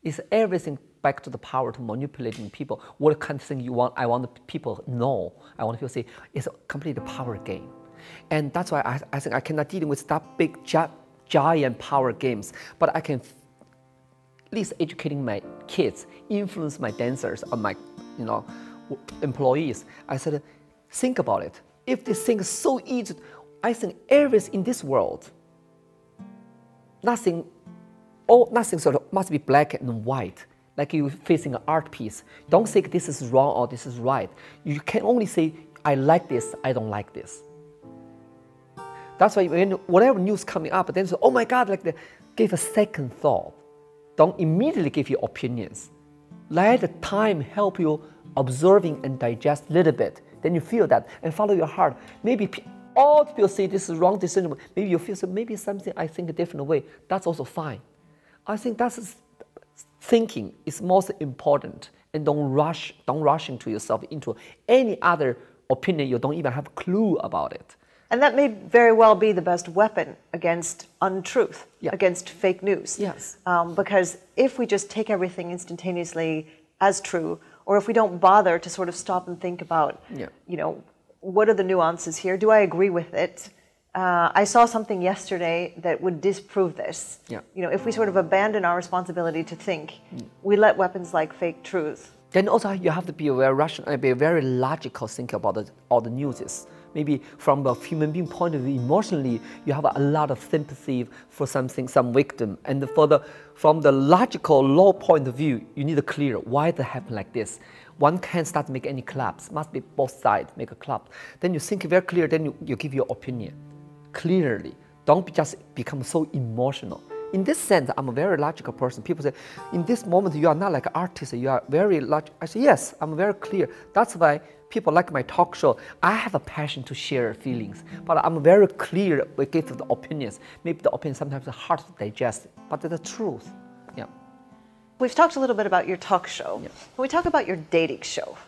It's everything back to the power to manipulating people. What kind of thing you want? I want people to know. I want people to say it's a completely power game. And that's why I think I cannot deal with that big giant power games, but I can at least educating my kids, influence my dancers or my employees. I said, think about it. If this thing is so easy, I think everything in this world, nothing sort of must be black and white. Like you facing an art piece. Don't think this is wrong or this is right. You can only say, I like this, I don't like this. That's why when whatever news coming up, then say, oh my God, give a second thought. Don't immediately give your opinions. Let the time help you observing and digest a little bit. Then you feel that and follow your heart. Maybe all people say this is wrong decision. Maybe you feel maybe something I think a different way. That's also fine. I think that's thinking is most important, and don't rush into yourself into any other opinion you don't even have a clue about it. And that may very well be the best weapon against untruth, against fake news. Yes. Because if we just take everything instantaneously as true, or if we don't bother to sort of stop and think about, what are the nuances here? Do I agree with it? I saw something yesterday that would disprove this. Yeah. If we sort of abandon our responsibility to think, we let weapons like fake truth. Then also you have to be very rational, be very logical thinking about all the news. Maybe from a human being point of view, emotionally, you have a lot of sympathy for some victim. And from the logical law point of view, you need to clear why it happened like this. One can't start to make any collapse. Must be both sides make a collapse. Then you think very clear. Then you give your opinion clearly. Don't just become so emotional. In this sense, I'm a very logical person. People say, in this moment, you are not like an artist. You are very logical. I say, yes, I'm very clear. That's why people like my talk show. I have a passion to share feelings, but I'm very clear with the opinions. Maybe the opinion sometimes is hard to digest, but the truth. Yeah. We've talked a little bit about your talk show. Yeah. When we talk about your dating show.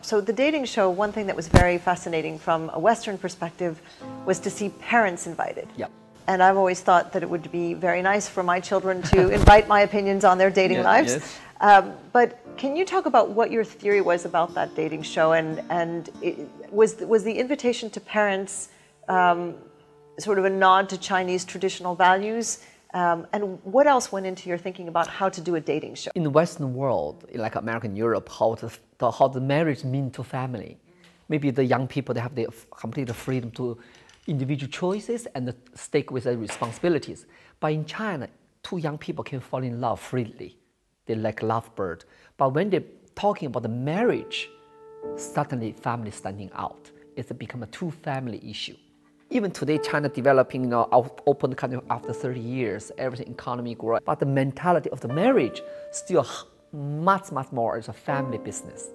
So the dating show, one thing that was very fascinating from a Western perspective was to see parents invited. Yeah. And I've always thought that it would be very nice for my children to invite my opinions on their dating lives. Yes. But can you talk about what your theory was about that dating show? And was the invitation to parents sort of a nod to Chinese traditional values? And what else went into your thinking about how to do a dating show? In the Western world, like America and Europe, how the marriage mean to family. Maybe the young people, they have the complete freedom to individual choices and stick with their responsibilities. But in China, two young people can fall in love freely. They're like lovebird. But when they're talking about the marriage, suddenly family standing out. It's become a two-family issue. Even today, China developing, open country after 30 years, everything economy growing. But the mentality of the marriage still much more as a family business.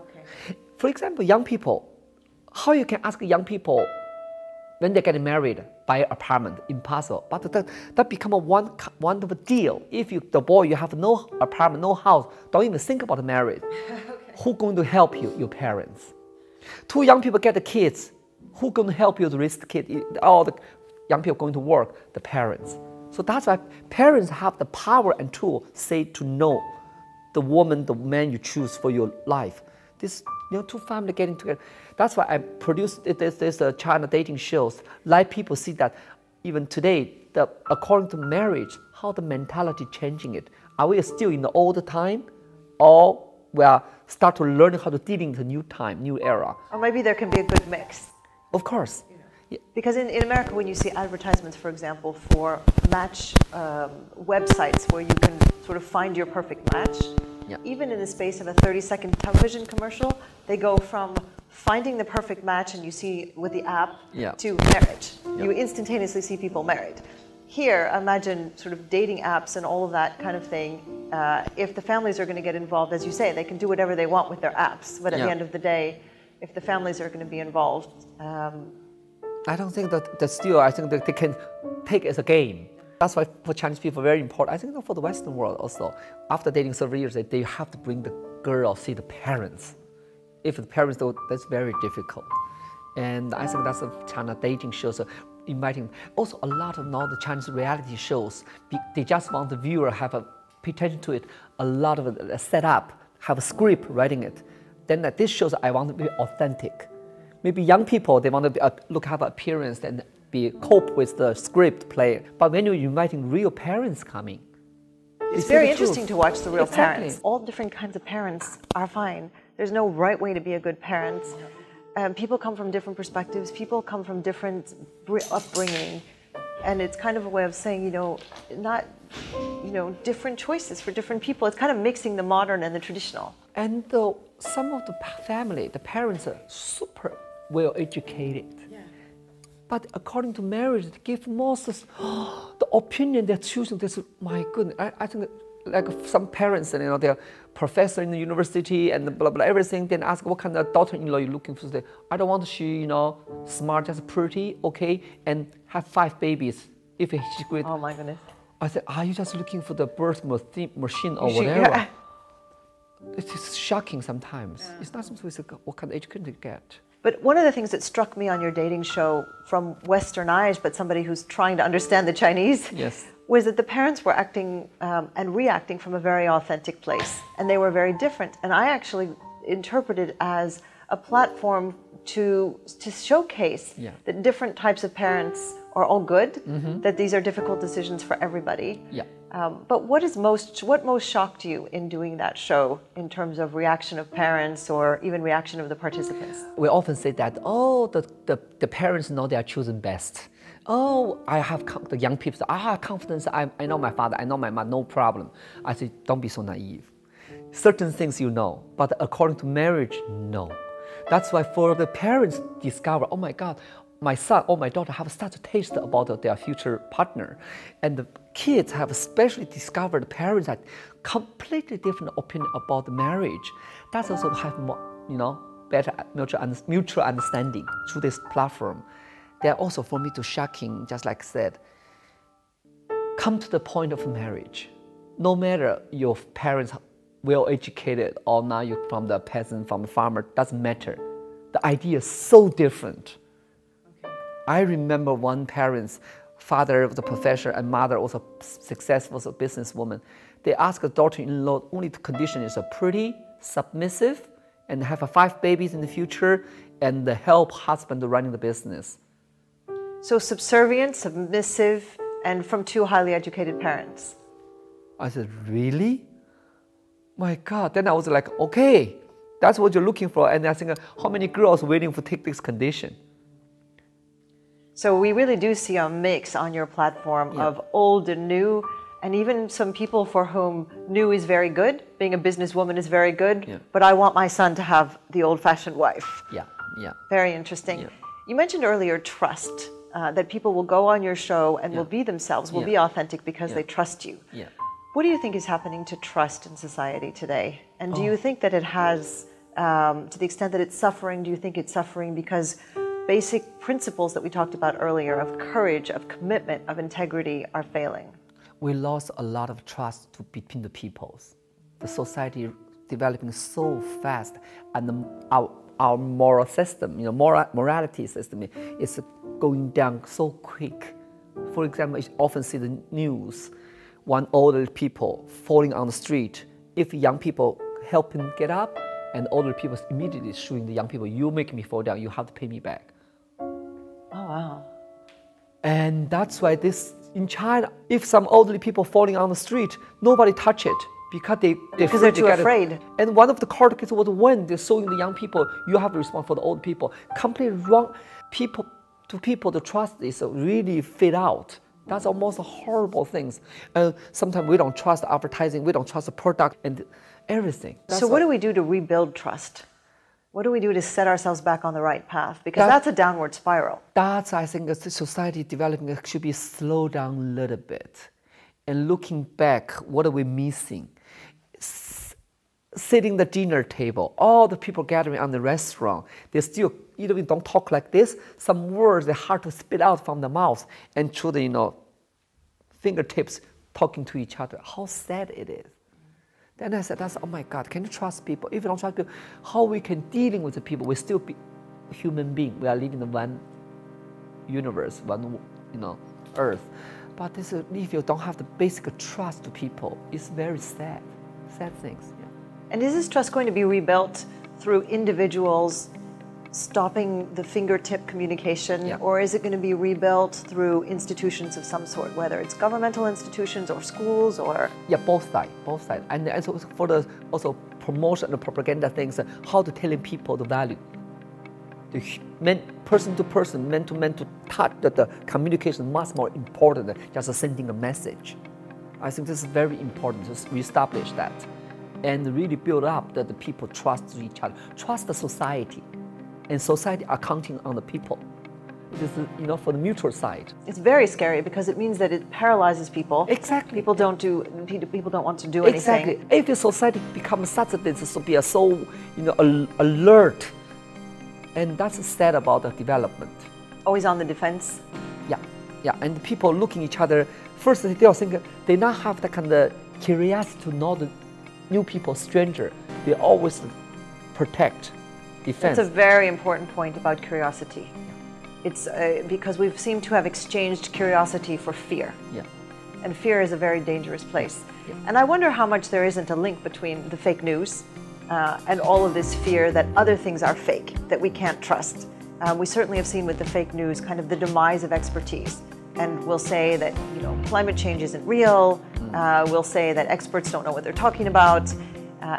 Okay. For example, young people, how you can ask young people when they're getting married, buy an apartment? Impossible. But that become a wonderful deal. If the boy, you have no apartment, no house, don't even think about marriage. Okay. Who's going to help you? Your parents. Two young people get the kids. Who's going to help you to raise the kid? All the young people going to work, the parents. So that's why parents have the power and tool, say, to know the woman, the man you choose for your life. This, two families getting together. That's why I produced this China dating shows. Let people see that even today, according to marriage, how the mentality changing it. Are we still in the old time, or we are start to learn how to deal in the new time, new era? Or maybe there can be a good mix. Of course. Yeah. Because in America, when you see advertisements, for example, for match websites where you can sort of find your perfect match, yeah. Even in the space of a 30-second television commercial, they go from finding the perfect match, and you see with the app, yeah. to marriage. Yeah. You instantaneously see people married. Here, imagine sort of dating apps and all of that kind of thing. If the families are going to get involved, as you say, they can do whatever they want with their apps. But at the end of the day, if the families are going to be involved, I don't think that still. I think that they can take it as a game. That's why for Chinese people, very important. I think for the Western world also, after dating several years, they have to bring the girl, see the parents. If the parents don't, that's very difficult. And I think that's a China dating shows, inviting. Also, a lot of now the Chinese reality shows, they just want the viewer pay attention to it. A lot of it set up, have a script writing it. Then this shows I want to be authentic. Maybe young people, they want to have appearance and cope with the script play. But when you're inviting real parents coming, it's very interesting to watch the real parents. All different kinds of parents are fine. There's no right way to be a good parent. People come from different perspectives. People come from different upbringing. And it's kind of a way of saying, different choices for different people. It's kind of mixing the modern and the traditional. And some of the family, the parents are super well educated. Yeah. But according to marriage, they give most the opinion they're choosing. This, my goodness, I think like some parents, they're professor in the university and blah blah everything. Then ask what kind of daughter-in-law you're looking for. They say, I don't want she, smart, just pretty, okay, and have 5 babies. If she's great. Oh my goodness. I said, are you just looking for the birth machine or whatever? Yeah. It's shocking sometimes. Yeah. It's not something what kind of education they get. But one of the things that struck me on your dating show from Western eyes, but somebody who's trying to understand the Chinese, yes. was that the parents were acting and reacting from a very authentic place. And they were very different. And I actually interpreted as a platform to showcase that different types of parents are all good, that these are difficult decisions for everybody. Yeah. But what most shocked you in doing that show in terms of reaction of parents or even reaction of the participants? We often say that, the parents know they are choosing best. I have the young people say, I have confidence, I know my father, I know my mother, no problem. I say, don't be so naive. Certain things you know, but according to marriage, no. That's why for the parents discover, oh my God, my son or my daughter have such a taste about their future partner. And the kids have especially discovered parents had completely different opinion about the marriage. That's also have more, better mutual understanding through this platform. They're also, for me, shocking, just like I said, come to the point of marriage. No matter your parents well educated or now you're from the peasant, from the farmer, doesn't matter. The idea is so different. Okay. I remember one parent's father was a professor and mother was a successful businesswoman. They asked the daughter-in-law, only the condition is a pretty, submissive, and have 5 babies in the future, and help husband running the business. So subservient, submissive, and from 2 highly educated parents. I said, really? My God. Then I was like, okay, That's what you're looking for. And I think how many girls waiting to take this condition? So we really do see a mix on your platform of old and new, and even some people for whom new is very good. Being a businesswoman is very good, but I want my son to have the old-fashioned wife. Very interesting. You mentioned earlier trust, that people will go on your show and will be themselves, will be authentic because they trust you. What do you think is happening to trust in society today? And do you think that it has, to the extent that it's suffering, do you think it's suffering because basic principles that we talked about earlier of courage, of commitment, of integrity are failing? We lost a lot of trust between the peoples. The society developing so fast, and our moral system, morality system is going down so quick. For example, you often see the news, one older people falling on the street. If young people help him get up, and older people immediately showing the young people, you make me fall down, you have to pay me back. Oh, wow. And that's why in China, if some elderly people falling on the street, nobody touch it because they're too afraid. And one of the court cases was when they're showing the young people, you have to respond for the old people. Completely wrong. People, the trust is really fade out. That's almost horrible things. Sometimes we don't trust advertising, we don't trust the product and everything. So what do we do to rebuild trust? What do we do to set ourselves back on the right path? Because that's a downward spiral. That's, I think, the society developing should be slowed down a little bit. And looking back, what are we missing? Sitting at the dinner table, all the people gathering on the restaurant, they still, even if don't talk like this, some words, they're hard to spit out from the mouth and through the, fingertips talking to each other. How sad it is. Then I said, oh my God, can you trust people? If you don't trust people, how we can dealing with the people? We still be human being. We are living in one universe, one earth. But if you don't have the basic trust to people, it's very sad. Sad things. Yeah. And is this trust going to be rebuilt through individuals stopping the fingertip communication, or is it going to be rebuilt through institutions of some sort, whether it's governmental institutions or schools or? Yeah, both sides. And also for the promotion and propaganda things, how to telling people the value. The person to person, man to man to touch, that the communication is much more important than just sending a message. I think this is very important to reestablish that and really build up that the people trust each other, trust the society. And society are counting on the people. This is, for the mutual side. It's very scary because it means that it paralyzes people. Exactly. People don't want to do anything. Exactly. If the society becomes such a this to be so alert, and that's sad about the development. Always on the defense. Yeah. And people looking each other. First, they all think they not have that kind of curiosity to know the new people, stranger. They always protect. Defense. That's a very important point about curiosity. It's because we've seemed to have exchanged curiosity for fear. And fear is a very dangerous place. And I wonder how much there isn't a link between the fake news and all of this fear that other things are fake, that we can't trust. We certainly have seen with the fake news kind of the demise of expertise. And we'll say that climate change isn't real. We'll say that experts don't know what they're talking about.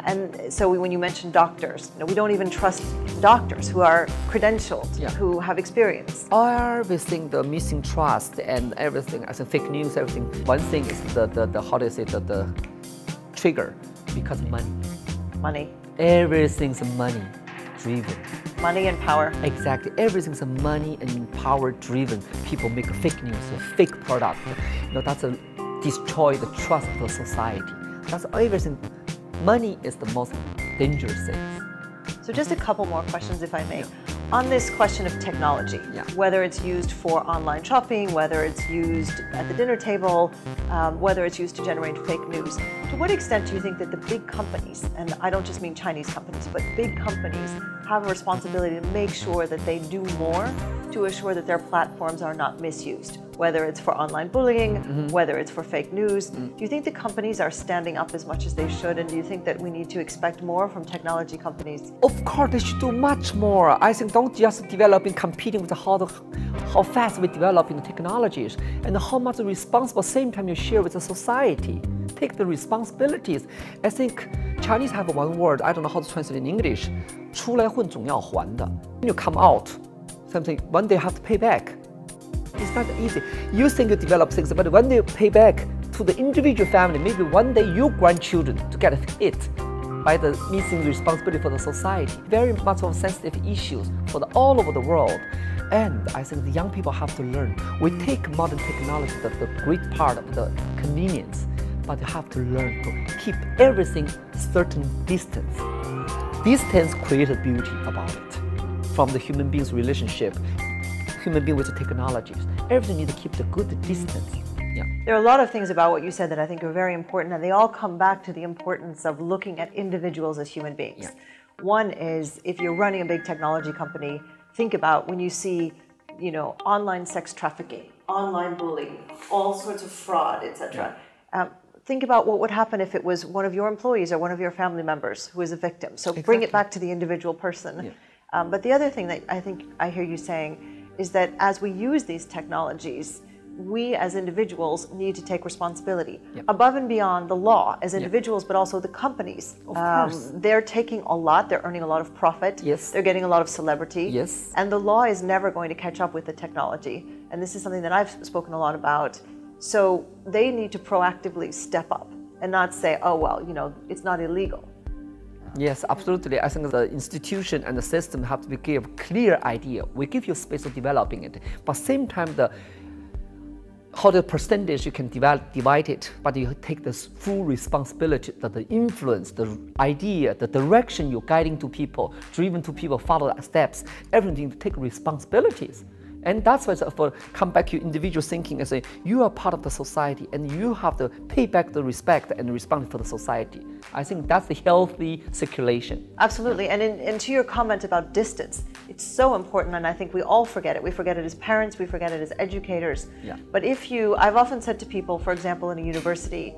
And so when you mention doctors, we don't even trust doctors who are credentialed, who have experience. Everything, the missing trust and everything, as a fake news, everything. One thing is the trigger, because money. Money. Everything's money driven. Money and power. Exactly. Everything's money and power driven. People make fake news, a fake product. That's destroy the trust of the society. That's everything. Money is the most dangerous thing. So just a couple more questions, if I may. On this question of technology, whether it's used for online shopping, whether it's used at the dinner table, whether it's used to generate fake news, to what extent do you think that the big companies, and I don't just mean Chinese companies, but big companies have a responsibility to make sure that they do more to assure that their platforms are not misused? Whether it's for online bullying, whether it's for fake news. Do you think the companies are standing up as much as they should, and do you think that we need to expect more from technology companies? Of course, they should do much more. I think don't just develop in competing with how fast we develop in the technologies and how much responsible same time you share with the society. Take the responsibilities. I think Chinese have one word, I don't know how to translate in English. 出来混总要还的. When you come out, something one day you have to pay back. It's not easy. You think you develop things, but when you pay back to the individual family, maybe one day your grandchildren to get hit by the missing responsibility for the society. Very much of sensitive issues for all over the world. And I think the young people have to learn. We take modern technology, the great part of the convenience, but you have to learn to keep everything certain distance. Distance creates beauty about it. From the human being's relationship, human being with the technologies, everything needs to keep the good distance. Yeah. There are a lot of things about what you said that I think are very important, and they all come back to the importance of looking at individuals as human beings. Yeah. One is, if you're running a big technology company, think about when you see, online sex trafficking, online bullying, all sorts of fraud, etc. Yeah. Think about what would happen if it was one of your employees or one of your family members who is a victim. So bring it back to the individual person. Yeah. But the other thing that I think I hear you saying is that as we use these technologies, we as individuals need to take responsibility above and beyond the law as individuals, but also the companies. Of course. They're taking a lot, they're earning a lot of profit, yes. They're getting a lot of celebrity, yes. And the law is never going to catch up with the technology. And this is something that I've spoken a lot about. So they need to proactively step up and not say, oh, well, it's not illegal. Yes, absolutely. I think the institution and the system have to give a clear idea. We give you space of developing it, but same time how the percentage you can divide it, but you take this full responsibility, the influence, the idea, the direction you're guiding to people, driven to people, follow the steps, everything to take responsibilities. And that's why come back to individual thinking and say, you are part of the society and you have to pay back the respect and respond for the society. I think that's the healthy circulation. Absolutely. And to your comment about distance, it's so important, and I think we all forget it. We forget it as parents, we forget it as educators. Yeah. But I've often said to people, for example, in a university,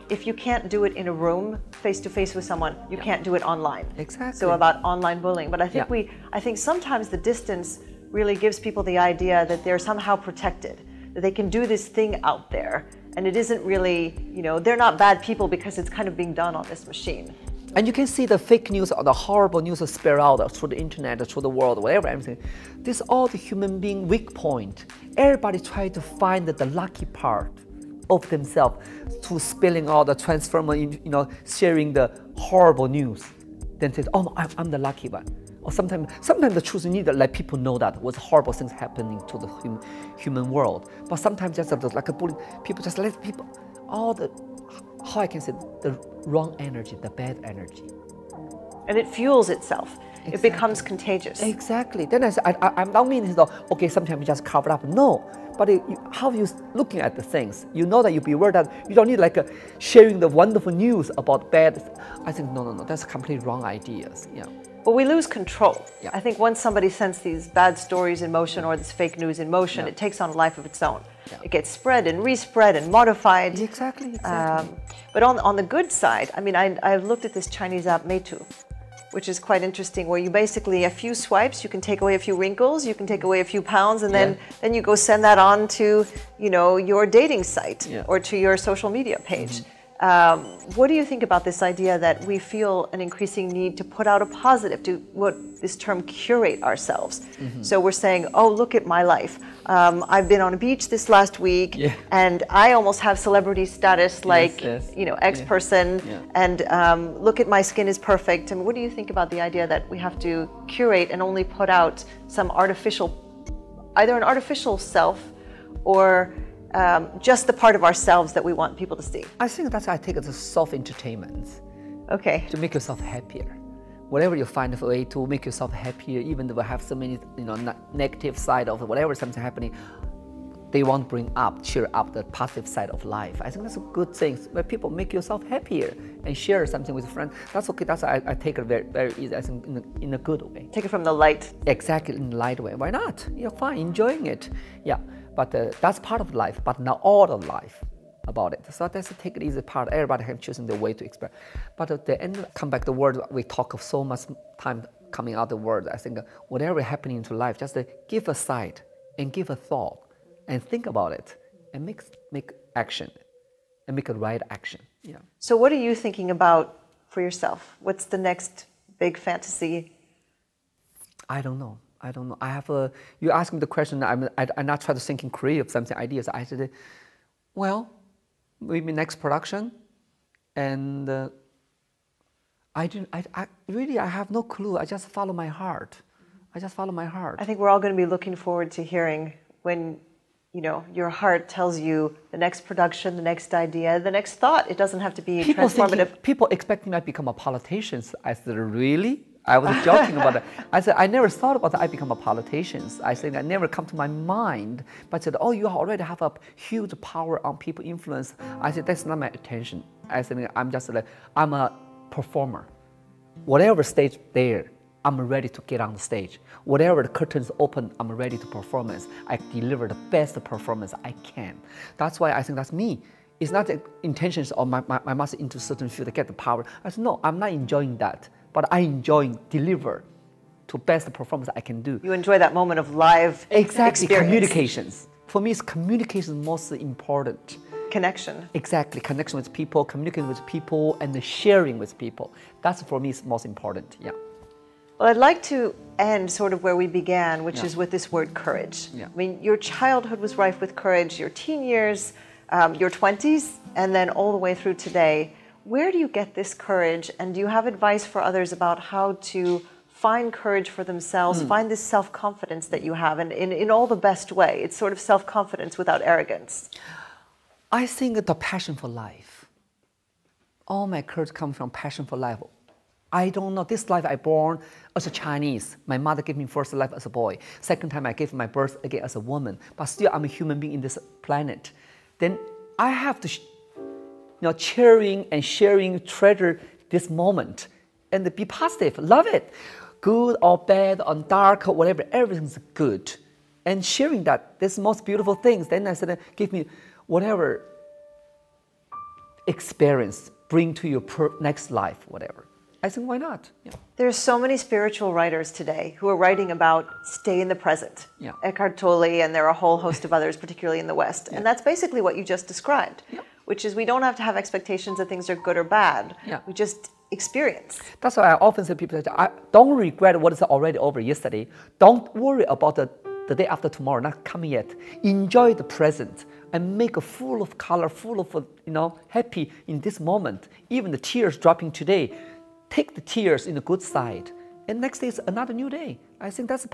if you can't do it in a room, face-to-face with someone, you can't do it online. Exactly. So about online bullying. But I think sometimes the distance really gives people the idea that they're somehow protected, that they can do this thing out there, and it isn't really, they're not bad people because it's kind of being done on this machine. And you can see the fake news or the horrible news spread out through the internet, through the world, whatever, everything. This is all the human being weak point. Everybody try to find the lucky part of themselves to spilling out the transformer, sharing the horrible news. Then say, oh, I'm the lucky one. Or sometimes the truth, you need to let people know that was horrible things happening to the human world. But sometimes just like a bullying, people just let people, how I can say, the wrong energy, the bad energy. And it fuels itself. Exactly. It becomes contagious. Exactly. Then I say, I don't mean, okay, sometimes you just cover it up. No. But how you looking at the things, you know that you be aware that you don't need sharing the wonderful news about bad. I think, no, that's completely wrong ideas. Yeah. But we lose control. Yeah. I think once somebody sends these bad stories in motion or this fake news in motion, it takes on a life of its own. Yeah. It gets spread and respread and modified. Exactly. But on the good side, I've looked at this Chinese app Meitu, which is quite interesting, where you basically, a few swipes, you can take away a few wrinkles, you can take away a few pounds, and then you go send that on to, your dating site or to your social media page. What do you think about this idea that we feel an increasing need to put out a positive, to what this term curate ourselves? So we're saying, oh, look at my life. I've been on a beach this last week, and I almost have celebrity status like, X person, and look at my skin is perfect. And what do you think about the idea that we have to curate and only put out some either an artificial self or just the part of ourselves that we want people to see? I think I take it as self-entertainment. Okay. To make yourself happier. Whatever you find a way to make yourself happier, even though we have so many negative side of whatever something happening, they want to cheer up the positive side of life. I think that's a good thing, where people make yourself happier and share something with a friend. That's okay. I take it very, very easy. I think in a good way. Take it from the light. Exactly, in the light way. Why not? You're fine, enjoying it. Yeah, but that's part of life, but not all of life about it. So that's a take it easy part. Everybody can choose the way to express. But at the end, come back to the word, we talk of so much time coming out the word. I think whatever happening into life, just give a side and give a thought and think about it and make action and make a right action. Yeah. So what are you thinking about for yourself? What's the next big fantasy? I don't know. I don't know. I have a. You ask me the question. I'm not trying to think in creative something ideas. I said, well, maybe next production, and I really have no clue. I just follow my heart. I just follow my heart. I think we're all going to be looking forward to hearing when, you know, your heart tells you the next production, the next idea, the next thought. It doesn't have to be transformative. People expecting me to become a politician. I said, really? I was joking about it. I said, I never thought about that I become a politician. I said, I never come to my mind. But I said, oh, you already have a huge power on people influence. I said, that's not my attention. I said, I'm just like, I'm a performer. Whatever stage there, I'm ready to get on the stage. Whatever the curtains open, I'm ready to performance. I deliver the best performance I can. That's why I think that's me. It's not the intentions of my master into a certain field to get the power. I said, no, I'm not enjoying that. But I enjoy deliver to best performance I can do. You enjoy that moment of live exactly experience. Communications. For me, it's communication most important. Connection. Exactly, connection with people, communicating with people, and the sharing with people. That's for me is most important. Yeah. Well, I'd like to end sort of where we began, which is with this word courage. Yeah. I mean, your childhood was rife with courage, your teen years, your 20s, and then all the way through today. Where do you get this courage, and do you have advice for others about how to find courage for themselves, find this self-confidence that you have, and in all the best way? It's sort of self-confidence without arrogance. I think the passion for life. All my courage comes from passion for life. I don't know, this life I born as a Chinese. My mother gave me first life as a boy. Second time I gave my birth again as a woman. But still I'm a human being in this planet. Then I have to cheering and sharing, treasure this moment and be positive, love it. Good or bad or dark or whatever, everything's good. And sharing that, this most beautiful things. Then I said, give me whatever experience, bring to your next life, whatever. I think, why not? Yeah. There's so many spiritual writers today who are writing about stay in the present. Yeah. Eckhart Tolle, and there are a whole host of others, particularly in the West. Yeah. And that's basically what you just described, which is we don't have to have expectations that things are good or bad. Yeah. We just experience. That's why I often say to people, don't regret what is already over yesterday. Don't worry about the day after tomorrow, not coming yet. Enjoy the present and make a full of color, full of, happy in this moment. Even the tears dropping today, take the tears in the good side, and next day is another new day. I think that's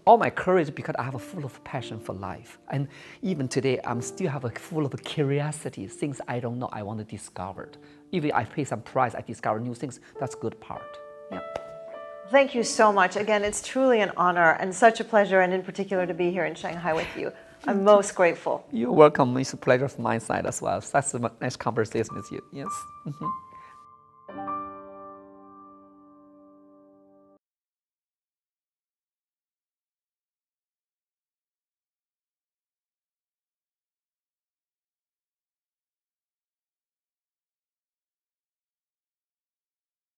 all my courage because I have a full of passion for life. And even today, I'm still have a full of curiosity, things I don't know I want to discover. Even I pay some price, I discover new things. That's good part. Yeah. Thank you so much. Again, it's truly an honor and such a pleasure, and in particular to be here in Shanghai with you. I'm most grateful. You're welcome. It's a pleasure from my side as well. That's a nice conversation with you. Yes.